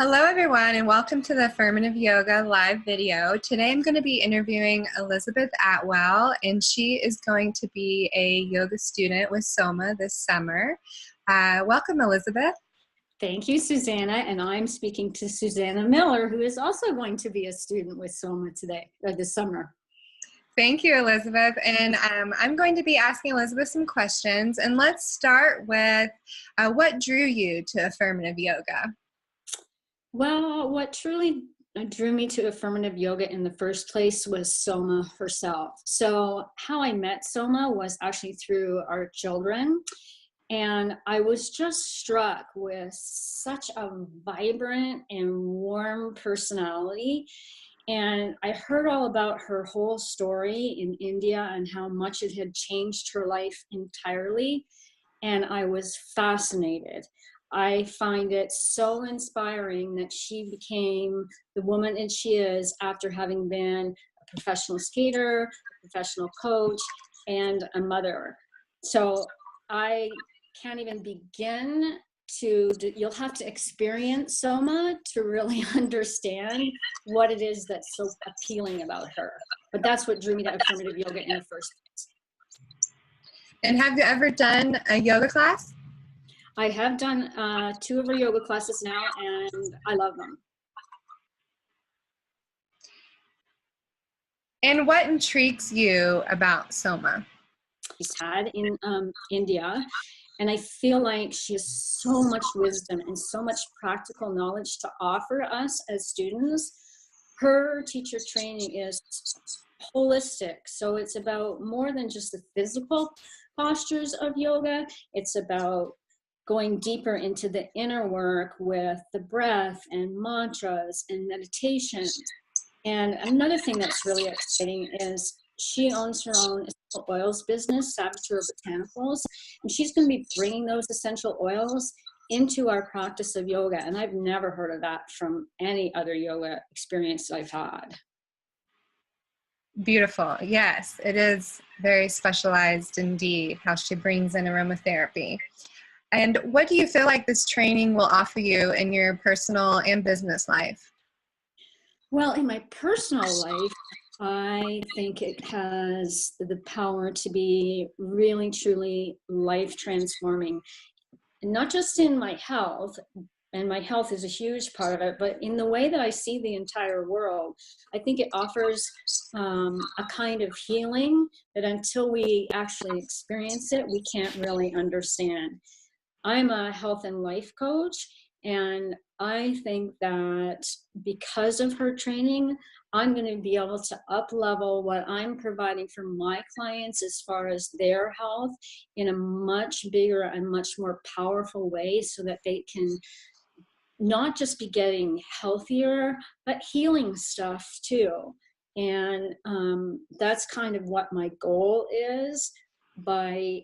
Hello everyone and welcome to the Affirmative Yoga live video. Today I'm going to be interviewing Elizabeth Atwell, and she is going to be a yoga student with Soma this summer. Welcome, Elizabeth. Thank you, Susanna, and I'm speaking to Susanna Miller, who is also going to be a student with Soma today, or this summer. Thank you, Elizabeth, and I'm going to be asking Elizabeth some questions, and let's start with what drew you to Affirmative Yoga? Well, what truly drew me to affirmative yoga in the first place was Soma herself. So how I met Soma was actually through our children. And I was just struck with such a vibrant and warm personality. And I heard all about her whole story in India and how much it had changed her life entirely. And I was fascinated. I find it so inspiring that she became the woman that she is after having been a professional skater, a professional coach, and a mother. So I can't even begin you'll have to experience Soma to really understand what it is that's so appealing about her. But that's what drew me to affirmative yoga in the first place. And have you ever done a yoga class? I have done 2 of her yoga classes now, and I love them. And what intrigues you about Soma? She's had in India, and I feel like she has so much wisdom and so much practical knowledge to offer us as students. Her teacher training is holistic, so it's about more than just the physical postures of yoga. It's about going deeper into the inner work with the breath and mantras and meditation. And another thing that's really exciting is she owns her own essential oils business, Saboteur Botanicals, and she's going to be bringing those essential oils into our practice of yoga. And I've never heard of that from any other yoga experience I've had. Beautiful. Yes, it is very specialized indeed, how she brings in aromatherapy. And what do you feel like this training will offer you in your personal and business life? Well, in my personal life, I think it has the power to be really, truly life transforming. Not just in my health, and my health is a huge part of it, but in the way that I see the entire world. I think it offers a kind of healing that until we actually experience it, we can't really understand. I'm a health and life coach, and I think that because of her training, I'm going to be able to up-level what I'm providing for my clients as far as their health in a much bigger and much more powerful way, so that they can not just be getting healthier, but healing stuff too. And that's kind of what my goal is by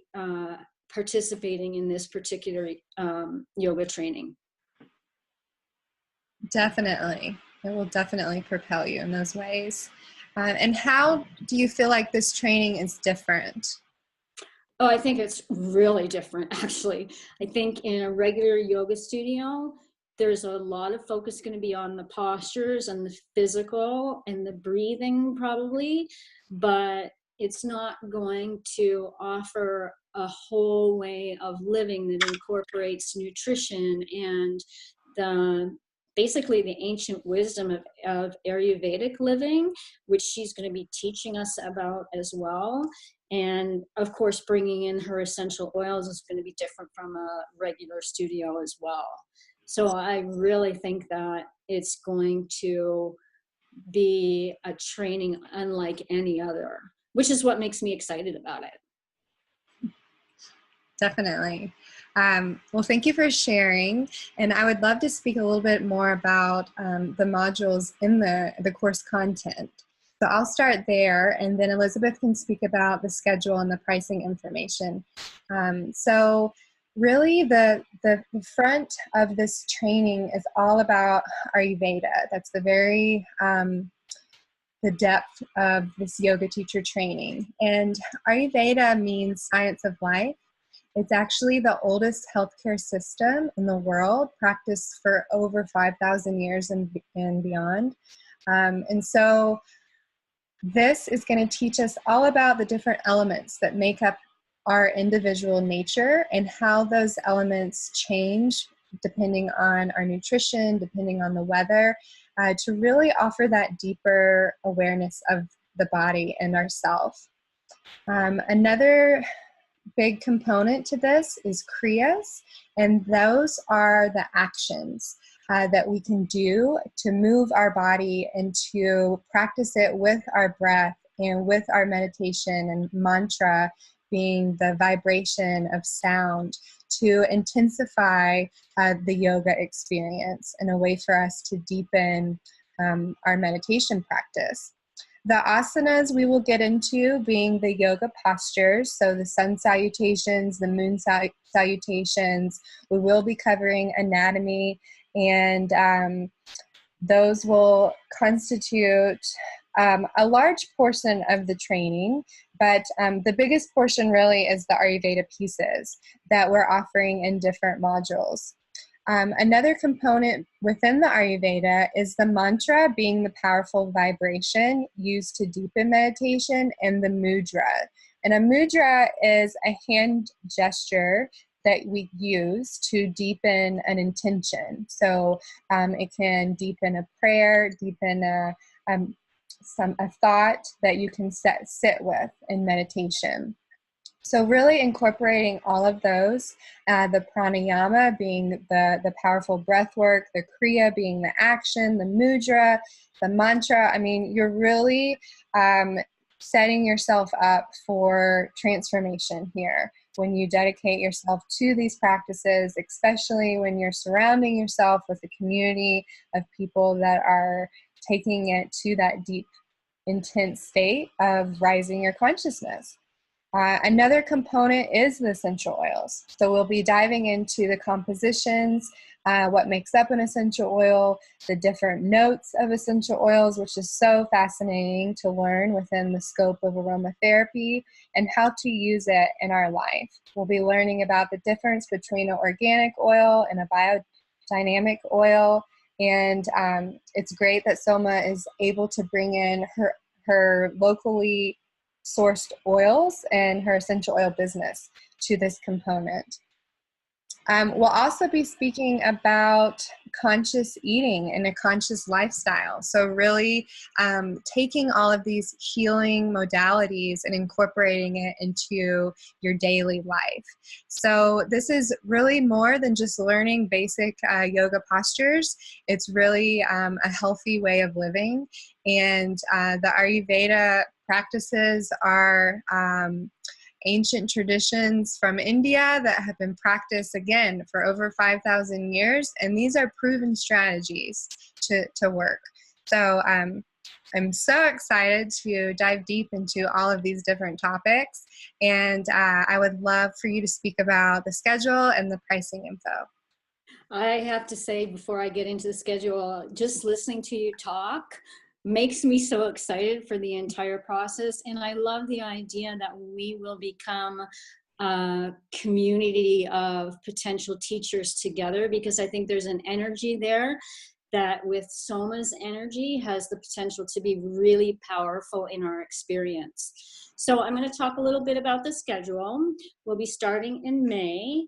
participating in this particular yoga training. Definitely. It will definitely propel you in those ways. And how do you feel like this training is different? Oh, I think it's really different, actually. I think in a regular yoga studio, there's a lot of focus going to be on the postures and the physical and the breathing probably, but it's not going to offer a whole way of living that incorporates nutrition and basically the ancient wisdom of Ayurvedic living, which she's going to be teaching us about as well. And of course, bringing in her essential oils is going to be different from a regular studio as well. So I really think that it's going to be a training unlike any other, which is what makes me excited about it. Definitely. Well, thank you for sharing. And I would love to speak a little bit more about the modules in the course content. So I'll start there, and then Elizabeth can speak about the schedule and the pricing information. So really the front of this training is all about Ayurveda. That's the depth of this yoga teacher training. And Ayurveda means science of life. It's actually the oldest healthcare system in the world, practiced for over 5,000 years and beyond. And so this is going to teach us all about the different elements that make up our individual nature and how those elements change depending on our nutrition, depending on the weather, to really offer that deeper awareness of the body and ourself. Another big component to this is Kriyas, and those are the actions that we can do to move our body and to practice it with our breath and with our meditation, and mantra being the vibration of sound to intensify the yoga experience in a way for us to deepen our meditation practice. The asanas we will get into being the yoga postures, so the sun salutations, the moon salutations. We will be covering anatomy, and those will constitute a large portion of the training, but the biggest portion really is the Ayurveda pieces that we're offering in different modules. Another component within the Ayurveda is the mantra being the powerful vibration used to deepen meditation, and the mudra. And a mudra is a hand gesture that we use to deepen an intention. So it can deepen a prayer, deepen a thought that you can sit with in meditation. So really incorporating all of those, the pranayama being the powerful breath work, the kriya being the action, the mudra, the mantra. I mean, you're really setting yourself up for transformation here when you dedicate yourself to these practices, especially when you're surrounding yourself with a community of people that are taking it to that deep, intense state of rising your consciousness. Another component is the essential oils. So we'll be diving into the compositions, what makes up an essential oil, the different notes of essential oils, which is so fascinating to learn within the scope of aromatherapy, and how to use it in our life. We'll be learning about the difference between an organic oil and a biodynamic oil. And it's great that Soma is able to bring in her locally sourced oils and her essential oil business to this component. We'll also be speaking about conscious eating and a conscious lifestyle. So really taking all of these healing modalities and incorporating it into your daily life. So this is really more than just learning basic yoga postures. It's really a healthy way of living. And the Ayurveda practices are ancient traditions from India that have been practiced, again, for over 5,000 years. And these are proven strategies to work. So I'm so excited to dive deep into all of these different topics. And I would love for you to speak about the schedule and the pricing info. I have to say, before I get into the schedule, just listening to you talk makes me so excited for the entire process. And I love the idea that we will become a community of potential teachers together, because I think there's an energy there that with Soma's energy has the potential to be really powerful in our experience. So I'm going to talk a little bit about the schedule. We'll be starting in May.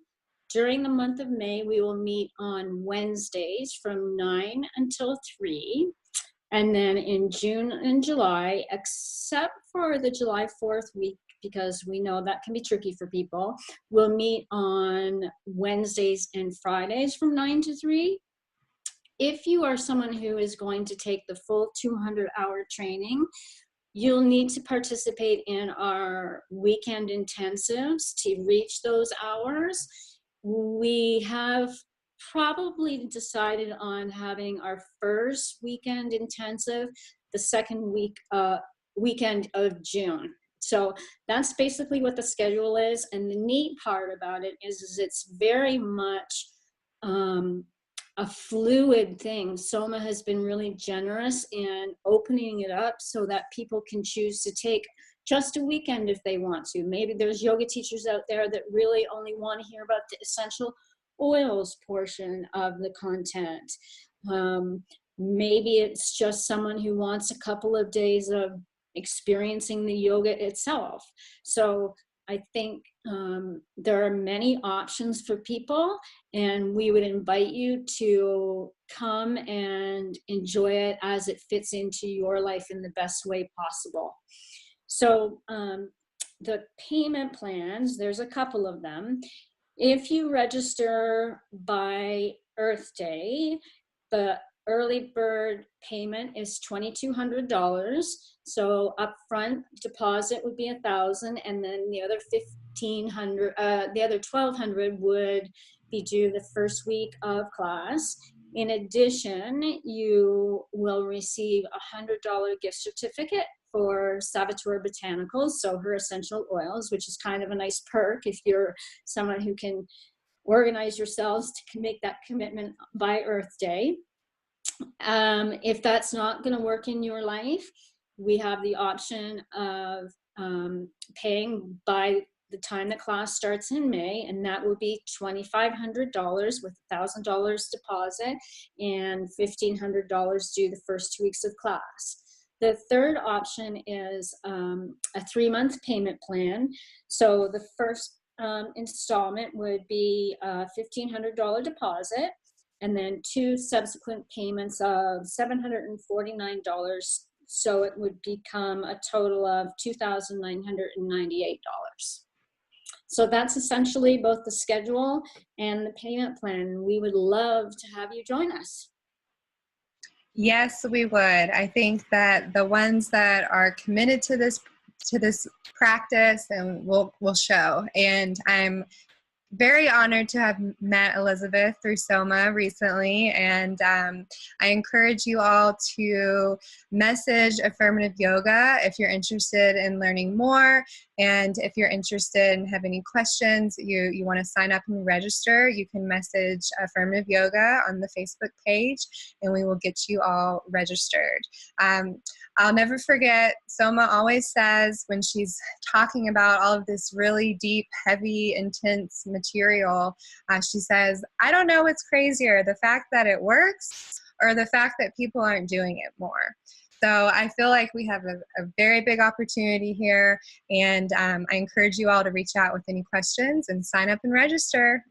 During the month of May, we will meet on Wednesdays from 9 until 3. And then in June and July, except for the July 4th week, because we know that can be tricky for people, we'll meet on Wednesdays and Fridays from 9 to 3. If you are someone who is going to take the full 200-hour training, you'll need to participate in our weekend intensives to reach those hours. We have probably decided on having our first weekend intensive the second weekend of June. So that's basically what the schedule is. And the neat part about it is it's very much a fluid thing. Soma has been really generous in opening it up so that people can choose to take just a weekend if they want to. Maybe there's yoga teachers out there that really only want to hear about the essential oils portion of the content. Maybe it's just someone who wants a couple of days of experiencing the yoga itself. So I think there are many options for people, and we would invite you to come and enjoy it as it fits into your life in the best way possible. So the payment plans, there's a couple of them. If you register by Earth Day, the early bird payment is $2,200. So upfront deposit would be $1,000, and then the other $1,200 would be due the first week of class. In addition, you will receive a $100 gift certificate for Saboteur Botanicals, so her essential oils, which is kind of a nice perk if you're someone who can organize yourselves to make that commitment by Earth Day. If that's not going to work in your life, we have the option of paying by the time the class starts in May, and that would be $2,500 with $1,000 deposit and $1,500 due the first 2 weeks of class. The third option is a 3-month payment plan. So the first installment would be a $1,500 deposit, and then 2 subsequent payments of $749. So it would become a total of $2,998. So that's essentially both the schedule and the payment plan. We would love to have you join us. Yes, we would. I think that the ones that are committed to this practice and will show. And I'm very honored to have met Elizabeth through Soma recently, and I encourage you all to message Affirmative Yoga if you're interested in learning more, and if you're interested and have any questions, you want to sign up and register, you can message Affirmative Yoga on the Facebook page, and we will get you all registered. I'll never forget, Soma always says when she's talking about all of this really deep, heavy, intense material, she says, I don't know what's crazier, the fact that it works or the fact that people aren't doing it more. So I feel like we have a very big opportunity here, and I encourage you all to reach out with any questions and sign up and register.